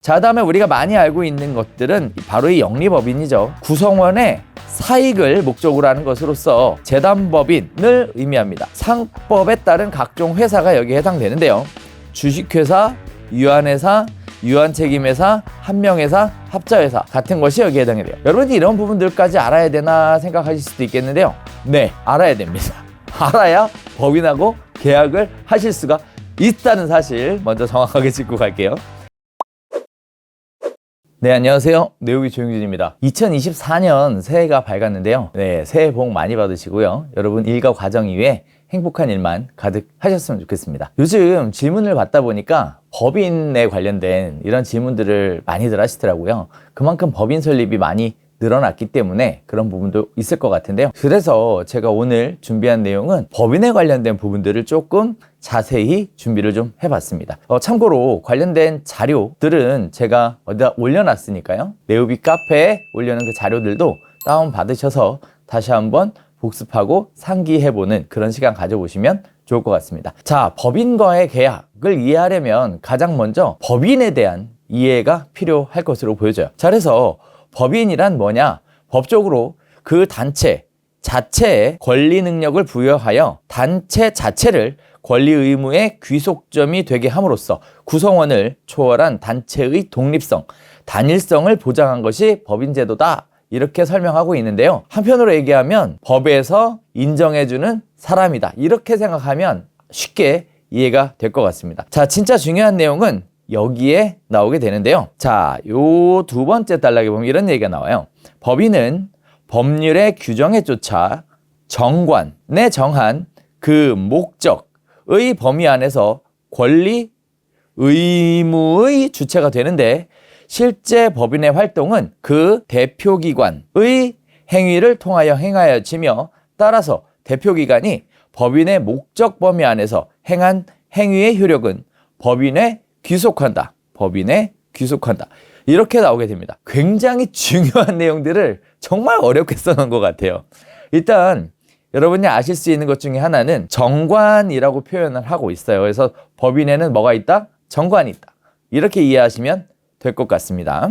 자, 다음에 우리가 많이 알고 있는 것들은 바로 이 영리법인이죠. 구성원의 사익을 목적으로 하는 것으로서 재단법인을 의미합니다. 상법에 따른 각종 회사가 여기에 해당되는데요. 주식회사, 유한회사, 유한책임회사, 한명회사, 합자회사 같은 것이 여기에 해당이 돼요. 여러분이 이런 부분들까지 알아야 되나 생각하실 수도 있겠는데요. 네, 알아야 됩니다. 알아야 법인하고 계약을 하실 수가 있다는 사실 먼저 정확하게 짚고 갈게요. 네, 안녕하세요. 네오비 조용준입니다. 2024년 새해가 밝았는데요. 네, 새해 복 많이 받으시고요. 여러분 일과 과정 이외에 행복한 일만 가득 하셨으면 좋겠습니다. 요즘 질문을 받다 보니까 법인에 관련된 이런 질문들을 많이들 하시더라고요. 그만큼 법인 설립이 많이 늘어났기 때문에 그런 부분도 있을 것 같은데요. 그래서 제가 오늘 준비한 내용은 법인에 관련된 부분들을 조금 자세히 준비를 좀 해봤습니다. 참고로 관련된 자료들은 제가 어디다 올려놨으니까요. 네오비 카페에 올려놓은 그 자료들도 다운받으셔서 다시 한번 복습하고 상기해보는 그런 시간 가져보시면 좋을 것 같습니다. 자, 법인과의 계약을 이해하려면 가장 먼저 법인에 대한 이해가 필요할 것으로 보여져요. 자, 그래서 법인이란 뭐냐? 법적으로 그 단체 자체에 권리 능력을 부여하여 단체 자체를 권리 의무의 귀속점이 되게 함으로써 구성원을 초월한 단체의 독립성, 단일성을 보장한 것이 법인제도다. 이렇게 설명하고 있는데요. 한편으로 얘기하면 법에서 인정해주는 사람이다. 이렇게 생각하면 쉽게 이해가 될 것 같습니다. 자, 진짜 중요한 내용은 여기에 나오게 되는데요. 자, 요 두 번째 단락에 보면 이런 얘기가 나와요. 법인은 법률의 규정에 쫓아 정관에 정한 그 목적의 범위 안에서 권리, 의무의 주체가 되는데 실제 법인의 활동은 그 대표기관의 행위를 통하여 행하여지며 따라서 대표기관이 법인의 목적 범위 안에서 행한 행위의 효력은 법인에 귀속한다. 법인에 귀속한다. 이렇게 나오게 됩니다. 굉장히 중요한 내용들을 정말 어렵게 써놓은 것 같아요. 일단 여러분이 아실 수 있는 것 중에 하나는 정관이라고 표현을 하고 있어요. 그래서 법인에는 뭐가 있다? 정관이 있다. 이렇게 이해하시면 될 것 같습니다.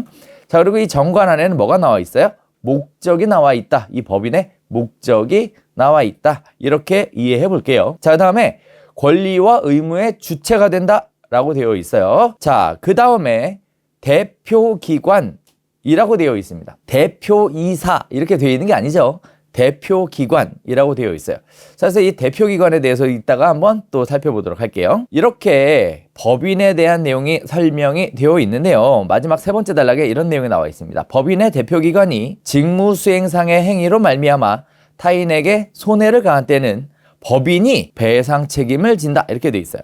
자, 그리고 이 정관 안에는 뭐가 나와 있어요? 목적이 나와 있다. 이 법인의 목적이 나와 있다. 이렇게 이해해 볼게요. 자, 그 다음에 권리와 의무의 주체가 된다 라고 되어 있어요. 자, 그 다음에 대표기관이라고 되어 있습니다. 대표이사 이렇게 되어 있는 게 아니죠. 대표기관이라고 되어 있어요. 자, 그래서 이 대표기관에 대해서 이따가 한번 또 살펴보도록 할게요. 이렇게 법인에 대한 내용이 설명이 되어 있는데요. 마지막 세 번째 단락에 이런 내용이 나와 있습니다. 법인의 대표기관이 직무수행상의 행위로 말미암아 타인에게 손해를 가한 때는 법인이 배상 책임을 진다 이렇게 되어 있어요.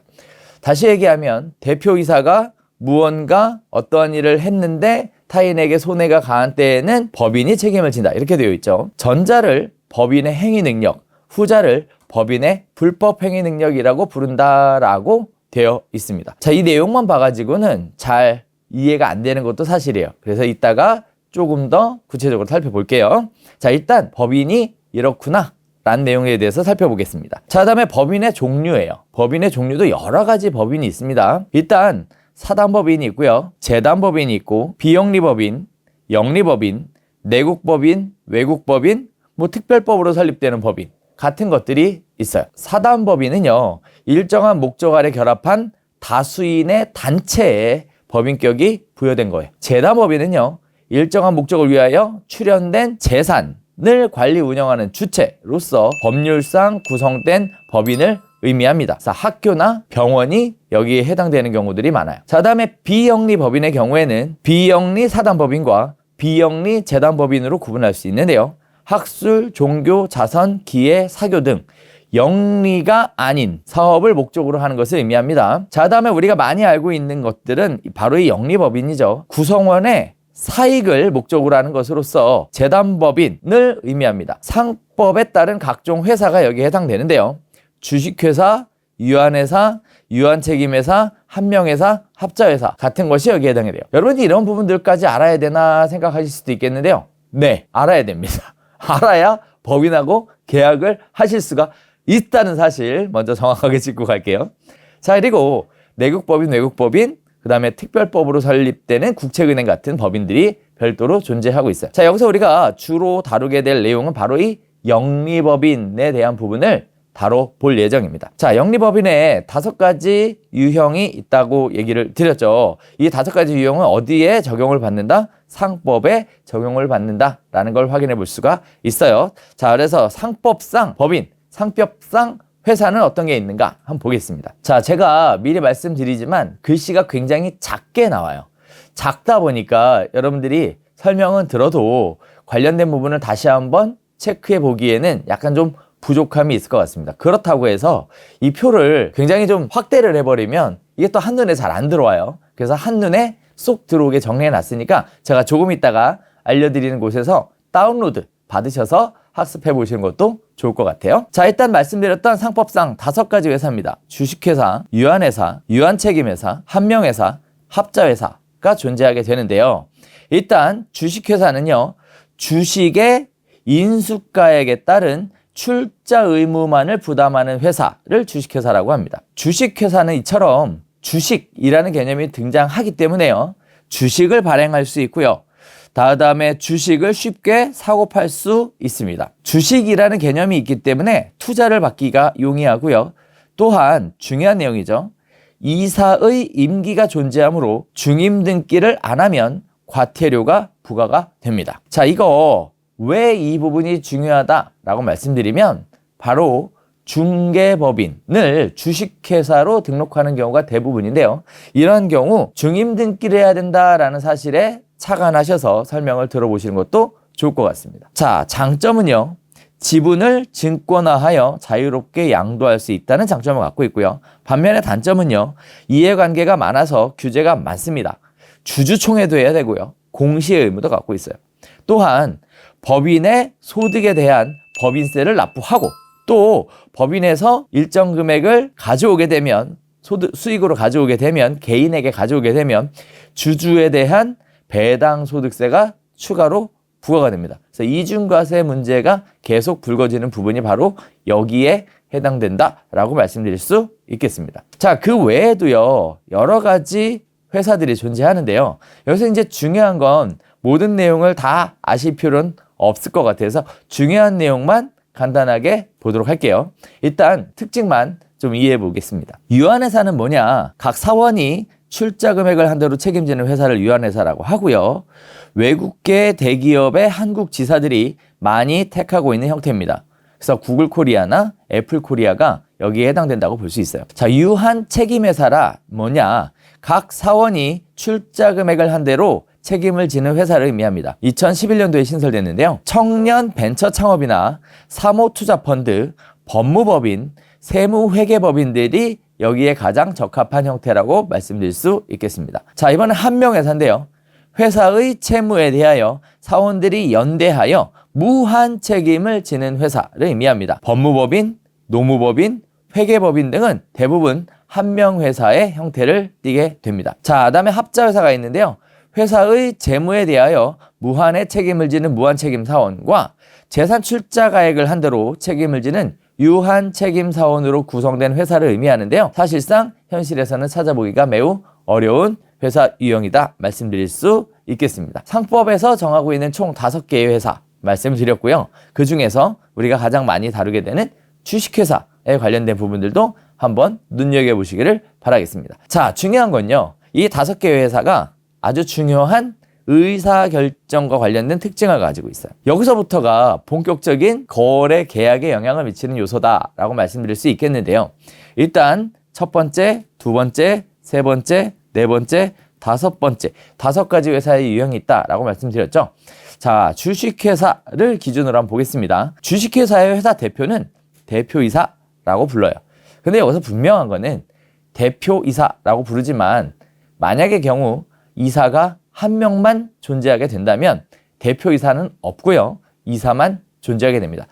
다시 얘기하면 대표이사가 무언가 어떠한 일을 했는데 타인에게 손해가 가한 때에는 법인이 책임을 진다 이렇게 되어 있죠. 전자를 법인의 행위 능력, 후자를 법인의 불법 행위 능력이라고 부른다라고 되어 있습니다. 자, 이 내용만 봐가지고는 잘 이해가 안 되는 것도 사실이에요. 그래서 이따가 조금 더 구체적으로 살펴볼게요. 자, 일단 법인이 이렇구나 라는 내용에 대해서 살펴보겠습니다. 자, 그다음에 법인의 종류예요. 법인의 종류도 여러 가지 법인이 있습니다. 일단 사단법인이 있고요. 재단법인이 있고 비영리법인, 영리법인, 내국법인, 외국법인, 특별법으로 설립되는 법인 같은 것들이 있어요. 사단법인은요. 일정한 목적 아래 결합한 다수인의 단체에 법인격이 부여된 거예요. 재단법인은요. 일정한 목적을 위하여 출연된 재산을 관리 운영하는 주체로서 법률상 구성된 법인을 의미합니다. 자, 학교나 병원이 여기에 해당되는 경우들이 많아요. 자, 다음에 비영리 법인의 경우에는 비영리 사단법인과 비영리 재단법인으로 구분할 수 있는데요. 학술, 종교, 자선, 기회, 사교 등 영리가 아닌 사업을 목적으로 하는 것을 의미합니다. 자, 다음에 우리가 많이 알고 있는 것들은 바로 이 영리법인이죠. 구성원의 사익을 목적으로 하는 것으로서 재단법인을 의미합니다. 상법에 따른 각종 회사가 여기에 해당되는데요. 주식회사, 유한회사, 유한책임회사, 한명회사, 합자회사 같은 것이 여기에 해당이 돼요. 여러분이 이런 부분들까지 알아야 되나 생각하실 수도 있겠는데요. 네, 알아야 됩니다. 알아야 법인하고 계약을 하실 수가 있다는 사실 먼저 정확하게 짚고 갈게요. 자, 그리고 내국법인, 외국법인, 그 다음에 특별법으로 설립되는 국책은행 같은 법인들이 별도로 존재하고 있어요. 자, 여기서 우리가 주로 다루게 될 내용은 바로 이 영리법인에 대한 부분을 다뤄볼 예정입니다. 자, 영리법인에 5가지 유형이 있다고 얘기를 드렸죠. 이 5가지 유형은 어디에 적용을 받는다? 상법에 적용을 받는다라는 걸 확인해 볼 수가 있어요. 자, 그래서 상법상 법인, 상법상 회사는 어떤 게 있는가 한번 보겠습니다. 자, 제가 미리 말씀드리지만 글씨가 굉장히 작게 나와요. 작다 보니까 여러분들이 설명은 들어도 관련된 부분을 다시 한번 체크해 보기에는 약간 좀 부족함이 있을 것 같습니다. 그렇다고 해서 이 표를 굉장히 좀 확대를 해버리면 이게 또 한눈에 잘 안 들어와요. 그래서 한눈에 쏙 들어오게 정리해 놨으니까 제가 조금 있다가 알려드리는 곳에서 다운로드 받으셔서 학습해 보시는 것도 좋을 것 같아요. 자, 일단 말씀드렸던 상법상 5가지 회사입니다. 주식회사, 유한회사, 유한책임회사, 한명회사, 합자회사가 존재하게 되는데요. 일단 주식회사는요, 주식의 인수가액에 따른 출자 의무만을 부담하는 회사를 주식회사라고 합니다. 주식회사는 이처럼 주식이라는 개념이 등장하기 때문에요. 주식을 발행할 수 있고요. 다음에 주식을 쉽게 사고 팔 수 있습니다. 주식이라는 개념이 있기 때문에 투자를 받기가 용이하고요. 또한 중요한 내용이죠. 이사의 임기가 존재하므로 중임 등기를 안 하면 과태료가 부과가 됩니다. 자, 이거 왜 이 부분이 중요하다라고 말씀드리면 바로 중개법인을 주식회사로 등록하는 경우가 대부분인데요. 이런 경우 중임 등기를 해야 된다라는 사실에 착안하셔서 설명을 들어보시는 것도 좋을 것 같습니다. 자, 장점은요. 지분을 증권화하여 자유롭게 양도할 수 있다는 장점을 갖고 있고요. 반면에 단점은요. 이해관계가 많아서 규제가 많습니다. 주주총회도 해야 되고요. 공시의 의무도 갖고 있어요. 또한 법인의 소득에 대한 법인세를 납부하고 또 법인에서 일정 금액을 가져오게 되면 수익으로 가져오게 되면 개인에게 가져오게 되면 주주에 대한 배당 소득세가 추가로 부과가 됩니다. 그래서 이중과세 문제가 계속 불거지는 부분이 바로 여기에 해당된다라고 말씀드릴 수 있겠습니다. 자, 그 외에도요, 여러 가지 회사들이 존재하는데요. 여기서 이제 중요한 건 모든 내용을 다 아실 필요는 없을 것 같아서 중요한 내용만 간단하게 보도록 할게요. 일단 특징만 좀 이해해 보겠습니다. 유한회사는 뭐냐? 각 사원이 출자 금액을 한 대로 책임지는 회사를 유한회사라고 하고요. 외국계 대기업의 한국 지사들이 많이 택하고 있는 형태입니다. 그래서 구글 코리아나 애플 코리아가 여기에 해당된다고 볼 수 있어요. 자, 유한 책임회사라 뭐냐? 각 사원이 출자 금액을 한 대로 책임을 지는 회사를 의미합니다. 2011년도에 신설됐는데요. 청년 벤처 창업이나 사모투자펀드, 법무법인, 세무회계법인들이 여기에 가장 적합한 형태라고 말씀드릴 수 있겠습니다. 자, 이번엔 한명회사인데요. 회사의 채무에 대하여 사원들이 연대하여 무한 책임을 지는 회사를 의미합니다. 법무법인, 노무법인, 회계법인 등은 대부분 한명회사의 형태를 띠게 됩니다. 자, 그다음에 합자회사가 있는데요. 회사의 재무에 대하여 무한의 책임을 지는 무한책임사원과 재산 출자가액을 한 대로 책임을 지는 유한책임사원으로 구성된 회사를 의미하는데요. 사실상 현실에서는 찾아보기가 매우 어려운 회사 유형이다 말씀드릴 수 있겠습니다. 상법에서 정하고 있는 총 5개의 회사 말씀드렸고요. 그 중에서 우리가 가장 많이 다루게 되는 주식회사에 관련된 부분들도 한번 눈여겨보시기를 바라겠습니다. 자, 중요한 건요. 이 5개의 회사가 아주 중요한 의사결정과 관련된 특징을 가지고 있어요. 여기서부터가 본격적인 거래 계약에 영향을 미치는 요소다라고 말씀드릴 수 있겠는데요. 일단 첫 번째, 두 번째, 세 번째, 네 번째, 다섯 번째, 5가지 회사의 유형이 있다라고 말씀드렸죠. 자, 주식회사를 기준으로 한번 보겠습니다. 주식회사의 회사 대표는 대표이사라고 불러요. 근데 여기서 분명한 거는 대표이사라고 부르지만 만약의 경우 이사가 한 명만 존재하게 된다면 대표이사는 없고요. 이사만 존재하게 됩니다.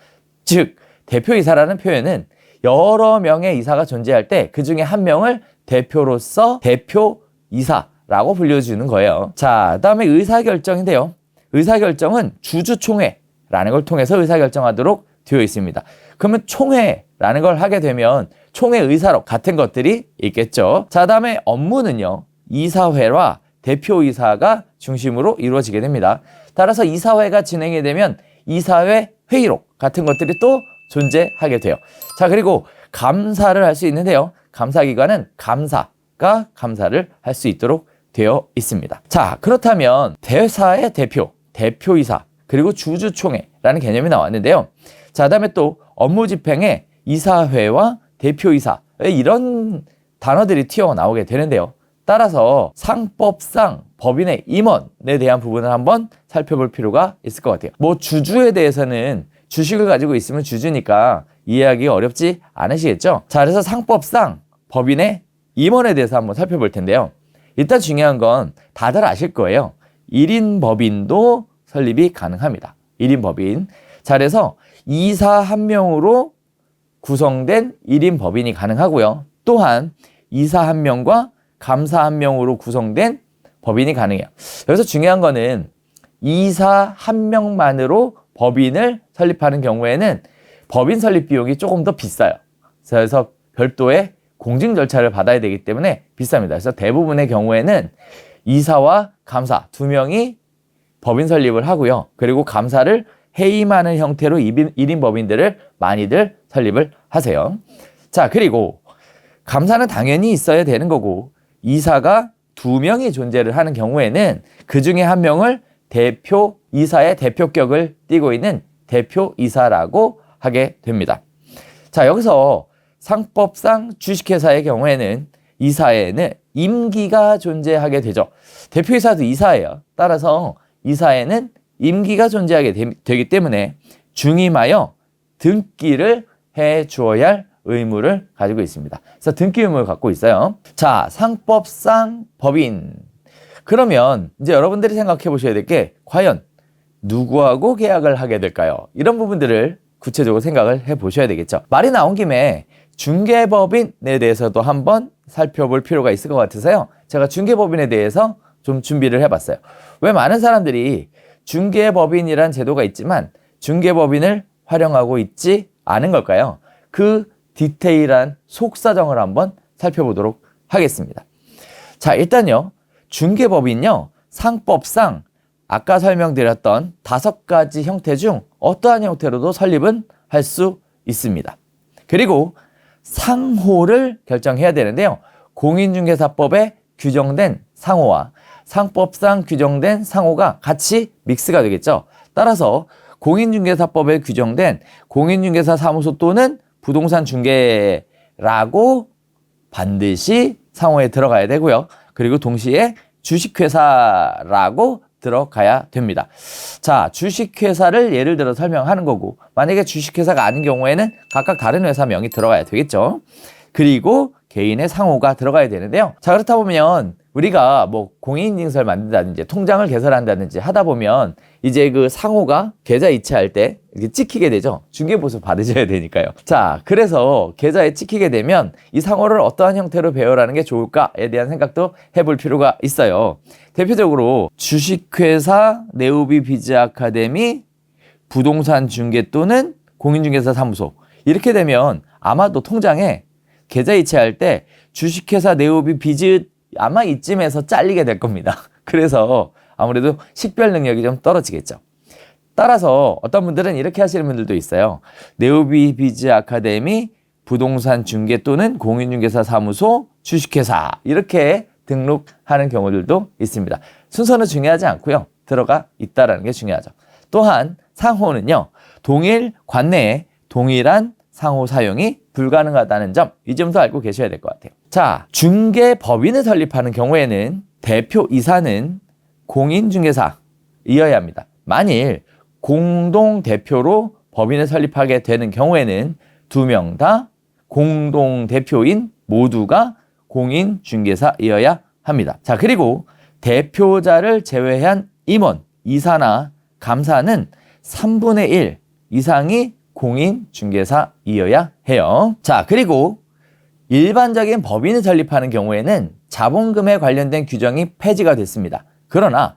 즉, 대표이사라는 표현은 여러 명의 이사가 존재할 때 그 중에 한 명을 대표로서 대표이사라고 불려주는 거예요. 자, 그다음에 의사결정인데요. 의사결정은 주주총회라는 걸 통해서 의사결정하도록 되어 있습니다. 그러면 총회라는 걸 하게 되면 총회 의사록 같은 것들이 있겠죠. 자, 그다음에 업무는요. 이사회와 대표이사가 중심으로 이루어지게 됩니다. 따라서 이사회가 진행이 되면 이사회 회의록 같은 것들이 또 존재하게 돼요. 자, 그리고 감사를 할 수 있는데요. 감사기관은 감사가 감사를 할 수 있도록 되어 있습니다. 자, 그렇다면 대사의 대표, 대표이사, 그리고 주주총회라는 개념이 나왔는데요. 자, 그다음에 또 업무 집행에 이사회와 대표이사 이런 단어들이 튀어나오게 되는데요. 따라서 상법상 법인의 임원에 대한 부분을 한번 살펴볼 필요가 있을 것 같아요. 뭐 주주에 대해서는 주식을 가지고 있으면 주주니까 이해하기 어렵지 않으시겠죠? 자, 그래서 상법상 법인의 임원에 대해서 한번 살펴볼 텐데요. 일단 중요한 건 다들 아실 거예요. 1인 법인도 설립이 가능합니다. 1인 법인. 자, 그래서 이사 1명으로 구성된 1인 법인이 가능하고요. 또한 이사 1명과 감사 1명으로 구성된 법인이 가능해요. 여기서 중요한 거는 이사 1명만으로 법인을 설립하는 경우에는 법인 설립 비용이 조금 더 비싸요. 그래서 별도의 공증 절차를 받아야 되기 때문에 비쌉니다. 그래서 대부분의 경우에는 이사와 감사 2명이 법인 설립을 하고요. 그리고 감사를 해임하는 형태로 1인 법인들을 많이들 설립을 하세요. 자, 그리고 감사는 당연히 있어야 되는 거고 이사가 2명이 존재를 하는 경우에는 그 중에 1명을 대표이사의 대표격을 띠고 있는 대표이사라고 하게 됩니다. 자, 여기서 상법상 주식회사의 경우에는 이사에는 임기가 존재하게 되죠. 대표이사도 이사예요. 따라서 이사에는 임기가 존재하게 되기 때문에 중임하여 등기를 해 주어야 할 의무를 가지고 있습니다. 그래서 등기 의무를 갖고 있어요. 자, 상법상 법인. 그러면 이제 여러분들이 생각해 보셔야 될 게 과연 누구하고 계약을 하게 될까요? 이런 부분들을 구체적으로 생각을 해 보셔야 되겠죠. 말이 나온 김에 중개법인에 대해서도 한번 살펴볼 필요가 있을 것 같아서요. 제가 중개법인에 대해서 좀 준비를 해봤어요. 왜 많은 사람들이 중개법인이란 제도가 있지만 중개법인을 활용하고 있지 않은 걸까요? 그 디테일한 속사정을 한번 살펴보도록 하겠습니다. 자, 일단요. 중개법인요. 상법상 아까 설명드렸던 5가지 형태 중 어떠한 형태로도 설립은 할 수 있습니다. 그리고 상호를 결정해야 되는데요. 공인중개사법에 규정된 상호와 상법상 규정된 상호가 같이 믹스가 되겠죠. 따라서 공인중개사법에 규정된 공인중개사 사무소 또는 부동산 중개라고 반드시 상호에 들어가야 되고요. 그리고 동시에 주식회사라고 들어가야 됩니다. 자, 주식회사를 예를 들어 설명하는 거고 만약에 주식회사가 아닌 경우에는 각각 다른 회사 명이 들어가야 되겠죠. 그리고 개인의 상호가 들어가야 되는데요. 자, 그렇다 보면 우리가 뭐 공인인증서를 만든다든지 통장을 개설한다든지 하다 보면 이제 그 상호가 계좌 이체할 때 이렇게 찍히게 되죠. 중개보수 받으셔야 되니까요. 자, 그래서 계좌에 찍히게 되면 이 상호를 어떠한 형태로 배열하는 게 좋을까에 대한 생각도 해볼 필요가 있어요. 대표적으로 주식회사, 네오비 비즈 아카데미, 부동산 중개 또는 공인중개사 사무소 이렇게 되면 아마도 통장에 계좌 이체할 때 주식회사, 네오비 비즈 아마 이쯤에서 잘리게 될 겁니다. 그래서 아무래도 식별 능력이 좀 떨어지겠죠. 따라서 어떤 분들은 이렇게 하시는 분들도 있어요. 네오비 비즈 아카데미, 부동산 중개 또는 공인중개사 사무소, 주식회사 이렇게 등록하는 경우들도 있습니다. 순서는 중요하지 않고요. 들어가 있다는 게 중요하죠. 또한 상호는요. 동일 관내에 동일한 상호 사용이 불가능하다는 점, 이 점도 알고 계셔야 될 것 같아요. 자, 중개법인을 설립하는 경우에는 대표이사는 공인중개사이어야 합니다. 만일 공동대표로 법인을 설립하게 되는 경우에는 2명 다 공동대표인 모두가 공인중개사이어야 합니다. 자, 그리고 대표자를 제외한 임원, 이사나 감사는 3분의 1 이상이 공인중개사이어야 해요. 자, 그리고 일반적인 법인을 설립하는 경우에는 자본금에 관련된 규정이 폐지가 됐습니다. 그러나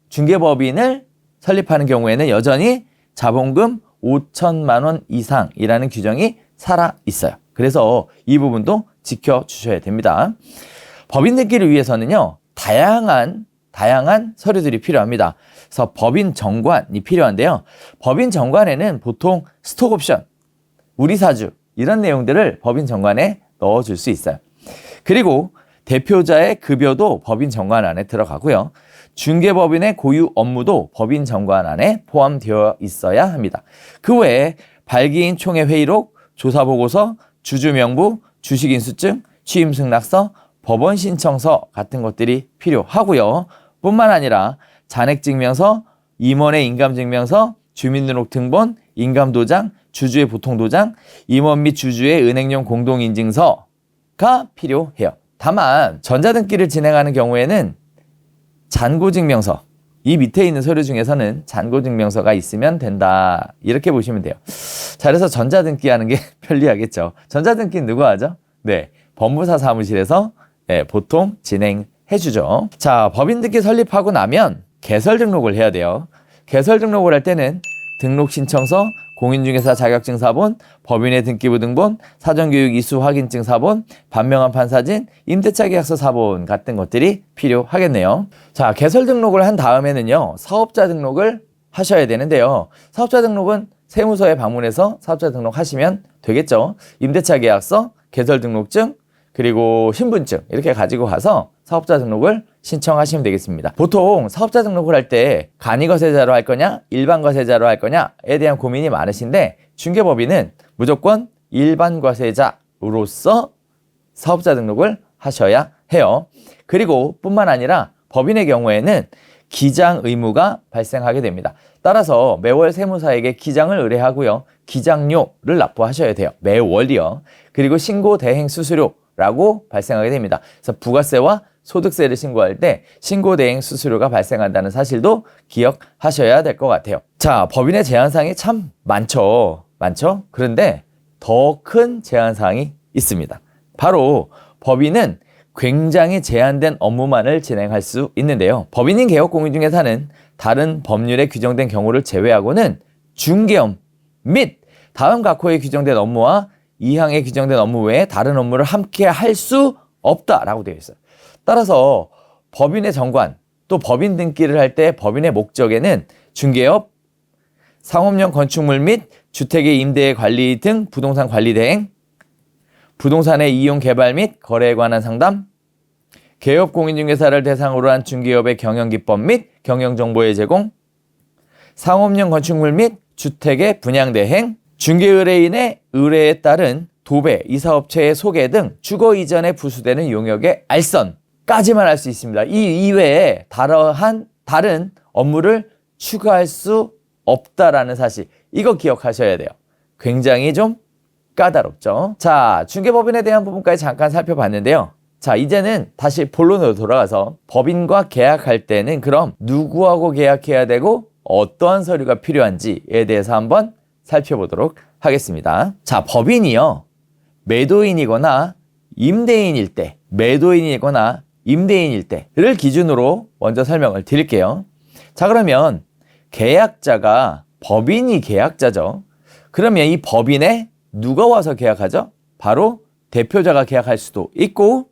중개법인을 설립하는 경우에는 여전히 자본금 5천만 원 이상이라는 규정이 살아 있어요. 그래서 이 부분도 지켜주셔야 됩니다. 법인 등기를 위해서는요, 다양한 서류들이 필요합니다. 그래서 법인 정관이 필요한데요. 법인 정관에는 보통 스톡 옵션, 우리 사주 이런 내용들을 법인 정관에 넣어줄 수 있어요. 그리고 대표자의 급여도 법인 정관 안에 들어가고요. 중개법인의 고유 업무도 법인 정관 안에 포함되어 있어야 합니다. 그 외에 발기인 총회 회의록, 조사보고서, 주주명부, 주식인수증, 취임승낙서, 법원 신청서 같은 것들이 필요하고요. 뿐만 아니라 잔액증명서, 임원의 인감증명서, 주민등록등본, 인감도장, 주주의 보통도장, 임원 및 주주의 은행용 공동인증서가 필요해요. 다만 전자등기를 진행하는 경우에는 잔고증명서, 이 밑에 있는 서류 중에서는 잔고증명서가 있으면 된다, 이렇게 보시면 돼요. 자, 그래서 전자등기하는 게 편리하겠죠. 전자등기는 누가 하죠? 네, 법무사 사무실에서 보통 진행해주죠. 자, 법인등기 설립하고 나면 개설 등록을 해야 돼요. 개설 등록을 할 때는 등록신청서, 공인중개사 자격증 사본, 법인의 등기부 등본, 사전교육 이수 확인증 사본, 반명한 판사진, 임대차 계약서 사본 같은 것들이 필요하겠네요. 자, 개설 등록을 한 다음에는요, 사업자 등록을 하셔야 되는데요. 사업자 등록은 세무서에 방문해서 사업자 등록하시면 되겠죠. 임대차 계약서, 개설 등록증, 그리고 신분증 이렇게 가지고 가서 사업자 등록을 신청하시면 되겠습니다. 보통 사업자 등록을 할 때 간이거세자로 할 거냐, 일반과세자로 할 거냐에 대한 고민이 많으신데, 중개법인은 무조건 일반과세자로서 사업자 등록을 하셔야 해요. 그리고 뿐만 아니라 법인의 경우에는 기장 의무가 발생하게 됩니다. 따라서 매월 세무사에게 기장을 의뢰하고요. 기장료를 납부하셔야 돼요. 매월이요. 그리고 신고 대행 수수료라고 발생하게 됩니다. 그래서 부가세와 소득세를 신고할 때 신고 대행 수수료가 발생한다는 사실도 기억하셔야 될 것 같아요. 자, 법인의 제한사항이 참 많죠. 그런데 더 큰 제한사항이 있습니다. 바로 법인은 굉장히 제한된 업무만을 진행할 수 있는데요. 법인인 개업 공인중개사는 다른 법률에 규정된 경우를 제외하고는 중개업 및 다음 각호에 규정된 업무와 이 항에 규정된 업무 외에 다른 업무를 함께 할 수 없다라고 되어 있어요. 따라서 법인의 정관, 또 법인 등기를 할 때 법인의 목적에는 중개업, 상업용 건축물 및 주택의 임대 관리 등 부동산 관리 대행, 부동산의 이용 개발 및 거래에 관한 상담, 개업 공인중개사를 대상으로 한 중개업의 경영기법 및 경영정보의 제공, 상업용 건축물 및 주택의 분양 대행, 중개의뢰인의 의뢰에 따른 도배, 이사업체의 소개 등 주거 이전에 부수되는 용역의 알선까지만 할 수 있습니다. 이 이외에 다른 업무를 추가할 수 없다라는 사실, 이거 기억하셔야 돼요. 굉장히 좀 까다롭죠. 자, 중개법인에 대한 부분까지 잠깐 살펴봤는데요. 자, 이제는 다시 본론으로 돌아가서 법인과 계약할 때는 그럼 누구하고 계약해야 되고 어떠한 서류가 필요한지에 대해서 한번 살펴보도록 하겠습니다. 자, 법인이요, 매도인이거나 임대인일 때, 임대인일 때를 기준으로 먼저 설명을 드릴게요. 자, 그러면 계약자가 법인이 계약자죠. 그러면 이 법인에 누가 와서 계약하죠? 바로 대표자가 계약할 수도 있고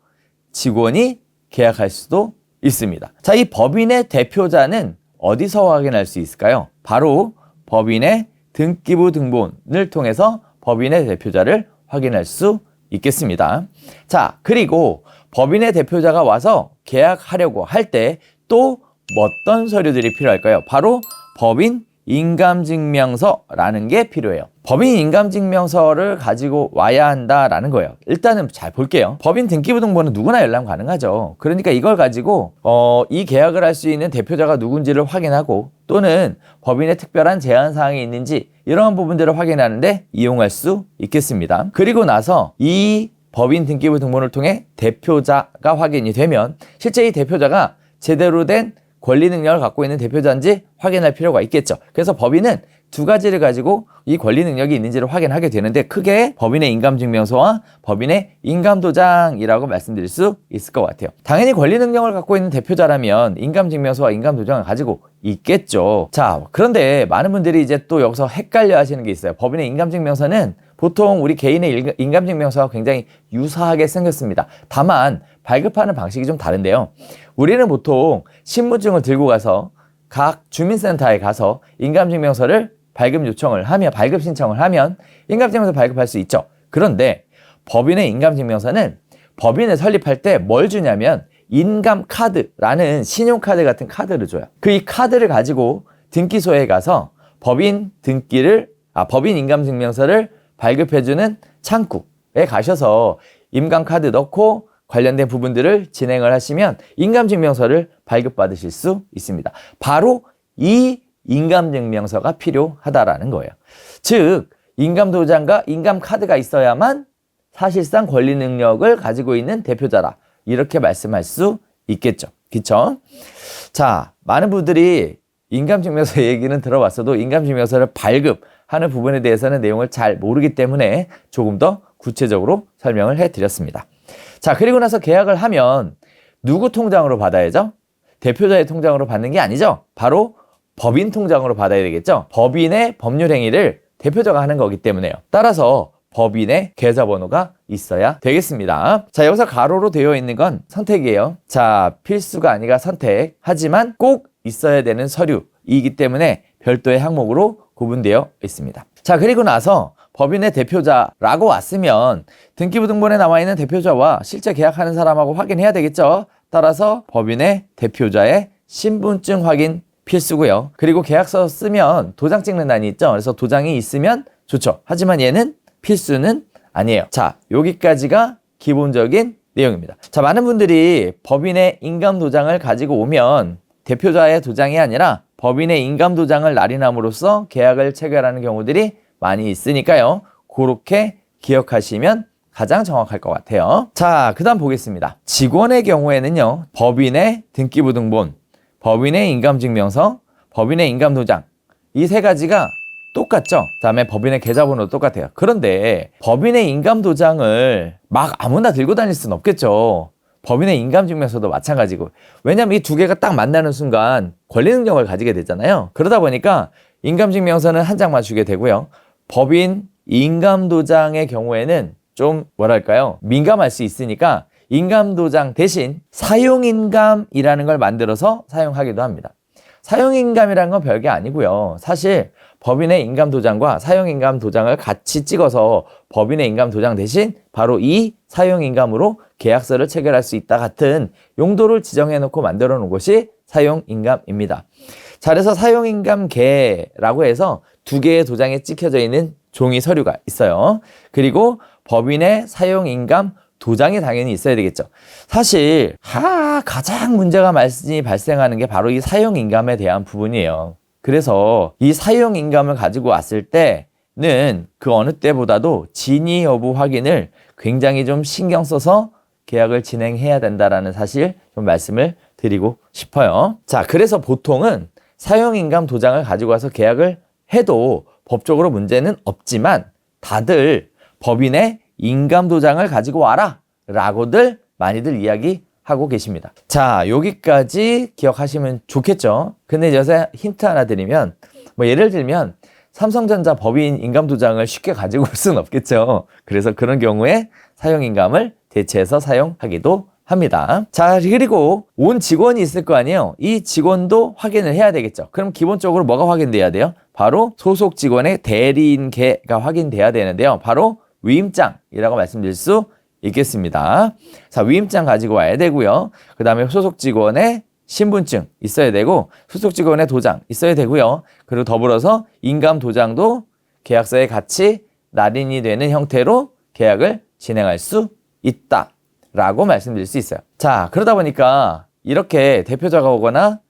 직원이 계약할 수도 있습니다. 자, 이 법인의 대표자는 어디서 확인할 수 있을까요? 바로 법인의 등기부 등본을 통해서 법인의 대표자를 확인할 수 있겠습니다. 자, 그리고 법인의 대표자가 와서 계약하려고 할 때 또 어떤 서류들이 필요할까요? 바로 법인 인감증명서라는 게 필요해요. 법인 인감증명서를 가지고 와야 한다라는 거예요. 일단은 잘 볼게요. 법인 등기부 등본은 누구나 열람 가능하죠. 그러니까 이걸 가지고 이 계약을 할 수 있는 대표자가 누군지를 확인하고, 또는 법인의 특별한 제한사항이 있는지 이런 부분들을 확인하는데 이용할 수 있겠습니다. 그리고 나서 이 법인 등기부 등본을 통해 대표자가 확인이 되면 실제 이 대표자가 제대로 된 권리 능력을 갖고 있는 대표자인지 확인할 필요가 있겠죠. 그래서 법인은 두 가지를 가지고 이 권리 능력이 있는지를 확인하게 되는데, 크게 법인의 인감증명서와 법인의 인감도장이라고 말씀드릴 수 있을 것 같아요. 당연히 권리 능력을 갖고 있는 대표자라면 인감증명서와 인감도장을 가지고 있겠죠. 자, 그런데 많은 분들이 이제 또 여기서 헷갈려 하시는 게 있어요. 법인의 인감증명서는 보통 우리 개인의 인감증명서와 굉장히 유사하게 생겼습니다. 다만 발급하는 방식이 좀 다른데요. 우리는 보통 신분증을 들고 가서 각 주민센터에 가서 인감증명서를 발급 신청을 하면 인감증명서 발급할 수 있죠. 그런데 법인의 인감증명서는 법인을 설립할 때 뭘 주냐면 인감카드라는 신용카드 같은 카드를 줘요. 이 카드를 가지고 등기소에 가서 법인 인감증명서를 발급해주는 창구에 가셔서 인감카드 넣고 관련된 부분들을 진행을 하시면 인감증명서를 발급받으실 수 있습니다. 바로 이 인감증명서가 필요하다라는 거예요. 즉, 인감도장과 인감카드가 있어야만 사실상 권리 능력을 가지고 있는 대표자라 이렇게 말씀할 수 있겠죠. 그쵸? 자, 많은 분들이 인감증명서 얘기는 들어봤어도 인감증명서를 발급하는 부분에 대해서는 내용을 잘 모르기 때문에 조금 더 구체적으로 설명을 해드렸습니다. 자, 그리고 나서 계약을 하면 누구 통장으로 받아야죠? 대표자의 통장으로 받는 게 아니죠. 바로 법인 통장으로 받아야 되겠죠. 법인의 법률 행위를 대표자가 하는 거기 때문에요. 따라서 법인의 계좌번호가 있어야 되겠습니다. 자, 여기서 가로로 되어 있는 건 선택이에요. 자, 필수가 아니라 선택. 하지만 꼭 있어야 되는 서류이기 때문에 별도의 항목으로 구분되어 있습니다. 자, 그리고 나서 법인의 대표자라고 왔으면 등기부등본에 나와 있는 대표자와 실제 계약하는 사람하고 확인해야 되겠죠. 따라서 법인의 대표자의 신분증 확인 필수고요. 그리고 계약서 쓰면 도장 찍는 난이 있죠. 그래서 도장이 있으면 좋죠. 하지만 얘는 필수는 아니에요. 자, 여기까지가 기본적인 내용입니다. 자, 많은 분들이 법인의 인감도장을 가지고 오면 대표자의 도장이 아니라 법인의 인감도장을 날인함으로써 계약을 체결하는 경우들이 많이 있으니까요. 그렇게 기억하시면 가장 정확할 것 같아요. 자, 그 다음 보겠습니다. 직원의 경우에는요, 법인의 등기부등본, 법인의 인감증명서, 법인의 인감도장, 이 세 가지가 똑같죠? 다음에 법인의 계좌번호도 똑같아요. 그런데 법인의 인감도장을 막 아무나 들고 다닐 수는 없겠죠. 법인의 인감증명서도 마찬가지고. 왜냐면 이 두 개가 딱 만나는 순간 권리 능력을 가지게 되잖아요. 그러다 보니까 인감증명서는 한 장만 주게 되고요. 법인 인감도장의 경우에는 좀 뭐랄까요? 민감할 수 있으니까 인감도장 대신 사용인감이라는 걸 만들어서 사용하기도 합니다. 사용인감이라는 건 별게 아니고요. 사실 법인의 인감도장과 사용인감도장을 같이 찍어서 법인의 인감도장 대신 바로 이 사용인감으로 계약서를 체결할 수 있다 같은 용도를 지정해 놓고 만들어 놓은 것이 사용인감입니다. 자, 그래서 사용인감계라고 해서 두 개의 도장에 찍혀져 있는 종이 서류가 있어요. 그리고 법인의 사용인감 도장이 당연히 있어야 되겠죠. 사실 가장 문제가 많이 발생하는 게 바로 이 사용인감에 대한 부분이에요. 그래서 이 사용인감을 가지고 왔을 때는 그 어느 때보다도 진위 여부 확인을 굉장히 좀 신경 써서 계약을 진행해야 된다라는 사실 좀 말씀을 드리고 싶어요. 자, 그래서 보통은 사용인감 도장을 가지고 와서 계약을 해도 법적으로 문제는 없지만 다들 법인의 인감도장을 가지고 와라 라고들 많이들 이야기하고 계십니다. 자, 여기까지 기억하시면 좋겠죠. 근데 여기서 힌트 하나 드리면 예를 들면 삼성전자 법인 인감도장을 쉽게 가지고 올 수는 없겠죠. 그래서 그런 경우에 사용인감을 대체해서 사용하기도 합니다. 자, 그리고 온 직원이 있을 거 아니에요. 이 직원도 확인을 해야 되겠죠. 그럼 기본적으로 뭐가 확인돼야 돼요? 바로 소속 직원의 대리인계가 확인돼야 되는데요. 바로 위임장이라고 말씀드릴 수 있겠습니다. 자, 위임장 가지고 와야 되고요. 그 다음에 소속 직원의 신분증 있어야 되고 소속 직원의 도장 있어야 되고요. 그리고 더불어서 인감 도장도 계약서에 같이 날인이 되는 형태로 계약을 진행할 수 있다라고 말씀드릴 수 있어요. 자, 그러다 보니까 이렇게 대표자가 오거나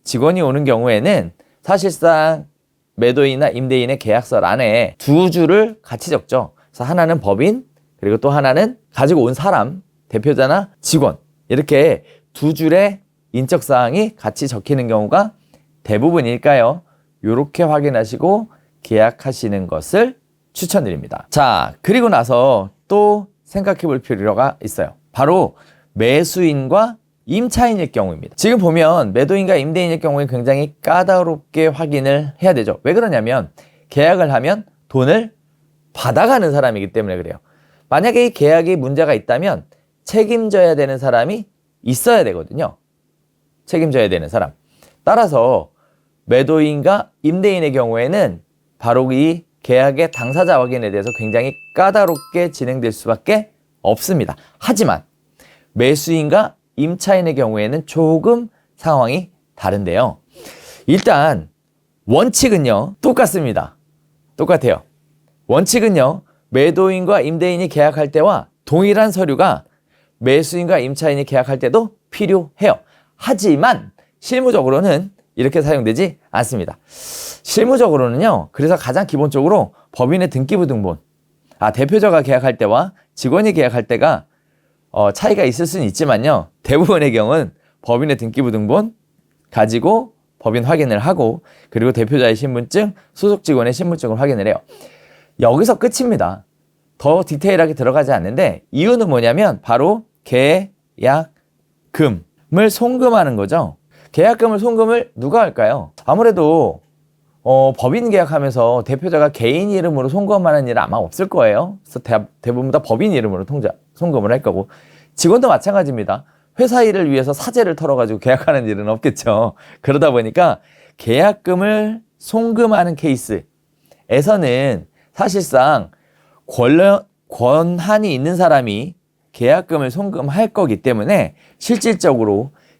직원이 오는 경우에는 사실상 매도인이나 임대인의 계약서란에 두 줄을 같이 적죠. 그래서 하나는 법인, 그리고 또 하나는 가지고 온 사람, 대표자나 직원, 이렇게 두 줄의 인적사항이 같이 적히는 경우가 대부분일까요? 이렇게 확인하시고 계약하시는 것을 추천드립니다. 자, 그리고 나서 또 생각해 볼 필요가 있어요. 바로 매수인과 임차인일 경우입니다. 지금 보면 매도인과 임대인일 경우에 굉장히 까다롭게 확인을 해야 되죠. 왜 그러냐면 계약을 하면 돈을 받아가는 사람이기 때문에 그래요. 만약에 이 계약에 문제가 있다면 책임져야 되는 사람이 있어야 되거든요. 책임져야 되는 사람. 따라서 매도인과 임대인의 경우에는 바로 이 계약의 당사자 확인에 대해서 굉장히 까다롭게 진행될 수밖에 없습니다. 하지만 매수인과 임차인의 경우에는 조금 상황이 다른데요. 일단 원칙은요, 똑같습니다. 똑같아요. 원칙은요, 매도인과 임대인이 계약할 때와 동일한 서류가 매수인과 임차인이 계약할 때도 필요해요. 하지만 실무적으로는 이렇게 사용되지 않습니다. 실무적으로는요, 그래서 가장 기본적으로 법인의 등기부등본, 대표자가 계약할 때와 직원이 계약할 때가 차이가 있을 수는 있지만요, 대부분의 경우는 법인의 등기부등본 가지고 법인 확인을 하고, 그리고 대표자의 신분증, 소속 직원의 신분증을 확인을 해요. 여기서 끝입니다. 더 디테일하게 들어가지 않는데, 이유는 뭐냐면 바로 계약금을 송금하는 거죠. 계약금을 송금을 누가 할까요? 아무래도 법인 계약하면서 대표자가 개인 이름으로 송금하는 일은 아마 없을 거예요. 그래서 대부분 다 법인 이름으로 송금을 할 거고, 직원도 마찬가지입니다. 회사 일을 위해서 사재를 털어가지고 계약하는 일은 없겠죠. 그러다 보니까 계약금을 송금하는 케이스에서는 사실상 권한이 있는 사람이 계약금을 송금할 거기 때문에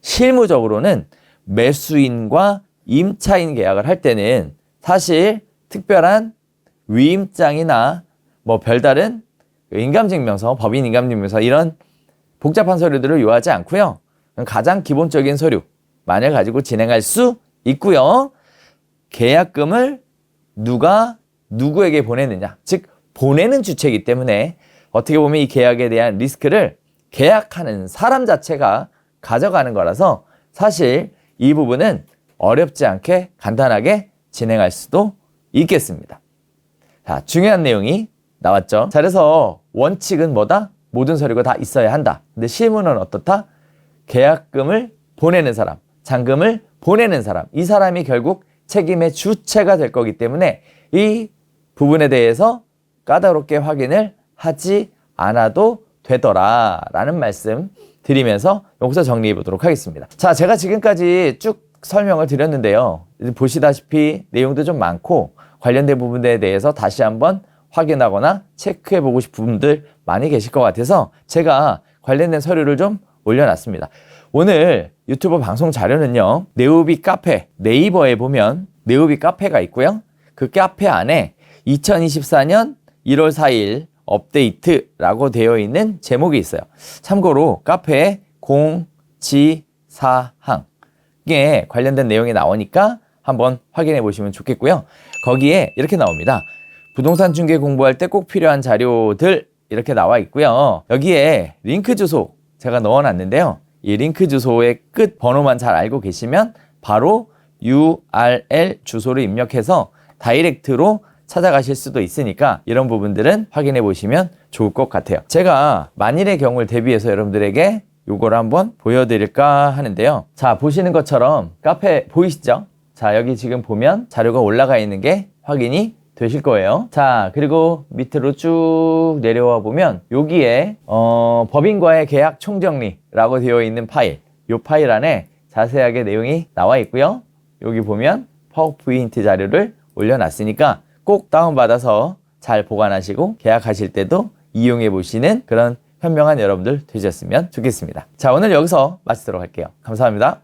실무적으로는 매수인과 임차인 계약을 할 때는 사실 특별한 위임장이나 뭐 별다른 인감증명서, 법인 인감증명서 이런 복잡한 서류들을 요하지 않고요. 가장 기본적인 서류만을 가지고 진행할 수 있고요. 계약금을 누가 누구에게 보내느냐, 즉 보내는 주체이기 때문에 어떻게 보면 이 계약에 대한 리스크를 계약하는 사람 자체가 가져가는 거라서 사실 이 부분은 어렵지 않게 간단하게 진행할 수도 있겠습니다. 자, 중요한 내용이 나왔죠. 자, 그래서 원칙은 뭐다? 모든 서류가 다 있어야 한다. 근데 실무는 어떻다? 계약금을 보내는 사람, 잔금을 보내는 사람, 이 사람이 결국 책임의 주체가 될 거기 때문에 이 부분에 대해서 까다롭게 확인을 하지 않아도 되더라라는 말씀 드리면서 여기서 정리해 보도록 하겠습니다. 자, 제가 지금까지 쭉 설명을 드렸는데요. 보시다시피 내용도 좀 많고 관련된 부분에 대해서 다시 한번 확인하거나 체크해 보고 싶은 분들 많이 계실 것 같아서 제가 관련된 서류를 좀 올려놨습니다. 오늘 유튜브 방송 자료는요, 네오비 카페, 네이버에 보면 네오비 카페가 있고요. 그 카페 안에 2024년 1월 4일 업데이트라고 되어 있는 제목이 있어요. 참고로 카페에 공지사항에 관련된 내용이 나오니까 한번 확인해 보시면 좋겠고요. 거기에 이렇게 나옵니다. 부동산 중개 공부할 때 꼭 필요한 자료들 이렇게 나와 있고요. 여기에 링크 주소 제가 넣어놨는데요. 이 링크 주소의 끝 번호만 잘 알고 계시면 바로 URL 주소를 입력해서 다이렉트로 찾아가실 수도 있으니까 이런 부분들은 확인해 보시면 좋을 것 같아요. 제가 만일의 경우를 대비해서 여러분들에게 요거를 한번 보여드릴까 하는데요. 자, 보시는 것처럼 카페 보이시죠? 자, 여기 지금 보면 자료가 올라가 있는 게 확인이 되실 거예요. 자, 그리고 밑으로 쭉 내려와 보면 여기에 법인과의 계약 총정리라고 되어 있는 파일, 이 파일 안에 자세하게 내용이 나와 있고요. 여기 보면 파워포인트 자료를 올려놨으니까 꼭 다운받아서 잘 보관하시고 계약하실 때도 이용해 보시는 그런 현명한 여러분들 되셨으면 좋겠습니다. 자, 오늘 여기서 마치도록 할게요. 감사합니다.